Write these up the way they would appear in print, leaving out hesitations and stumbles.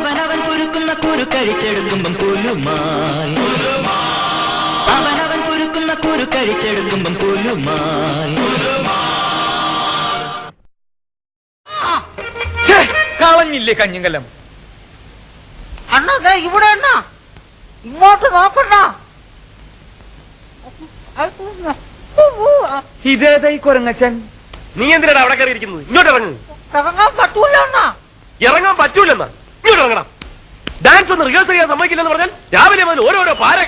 അവനവൻ കുരുക്കുന്ന കുരു കഴിച്ചെടുക്കുമ്പം പുലുമാൻ. അവനവൻ കുരുക്കുന്ന കുരു കഴിച്ചെടുക്കുമ്പം പുലുമാൻ. കളഞ്ഞില്ലേ കഞ്ഞിങ്കലം? അണ്ണാ ദേ ഇവിടെ അണ്ണാ, ഇങ്ങോട്ട് നോക്കണ്ട. ഇതേതായി കൊരങ്ങച്ചൻ? നീ എന്തിനാണ് അവിടെ കയറി ഇരിക്കുന്നത്? ഇങ്ങോട്ട് ഇറങ്ങും. ഇറങ്ങാൻ പറ്റൂല അണ്ണാ. ഇറങ്ങാൻ പറ്റൂലെന്നാ? ഇങ്ങോട്ട് ഇറങ്ങണം. ഡാൻസ് ഒന്ന് റിഹേഴ്സൽ ചെയ്യാൻ സമ്മതിക്കില്ലെന്ന് പറഞ്ഞാൽ രാവിലെ മുതൽ ഓരോരോ പാര.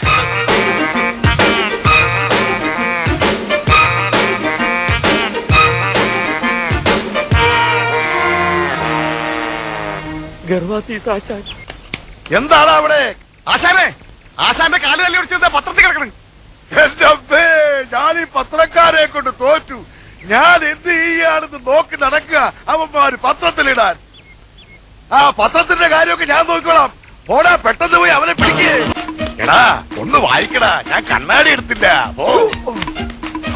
എന്താണ് അവിടെ? ആശാനെ, ആശാന്റെ കാല് തല്ലി ഒടിച്ചത് പത്രത്തിൽ കിടക്കണം. എന്റെ അമ്മേ, ഞാൻ ഈ പത്രക്കാരെ കൊണ്ട് തോറ്റു. ഞാൻ എന്ത് ചെയ്യാണെന്ന് നോക്കി നടക്കുക അവന്മാര് പത്രത്തിലിടാൻ. ആ പത്രത്തിന്റെ കാര്യമൊക്കെ ഞാൻ നോക്കിക്കോളാം. പോടാ, പെട്ടെന്ന് പോയി അവനെ പിടിക്കേ. എടാ ഒന്ന് വായിക്കടാ, ഞാൻ കണ്ണാടി എടുത്തില്ല. ഓ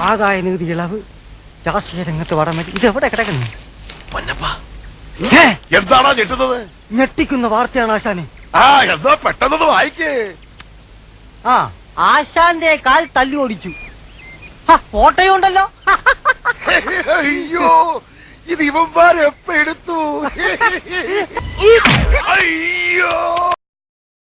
ആദായ നികുതി ഇളവ്, രാഷ്ട്രീയ രംഗത്ത് വടമതി, ഇതെവിടെ കിടക്കുന്നു? എന്താണോ ഞെട്ടുന്നത്? ഞെട്ടിക്കുന്ന വാർത്തയാണ് ആശാനെ. ആ എന്താ പെട്ടെന്ന് വായിക്കേ. ആ, ആശാന്റെ കാൽ തല്ലി ഓടിച്ചു. ഫോട്ടോയുണ്ടല്ലോ. അയ്യോ, ഇത് ഇവന്മാരെപ്പ എടുത്തു? അയ്യോ.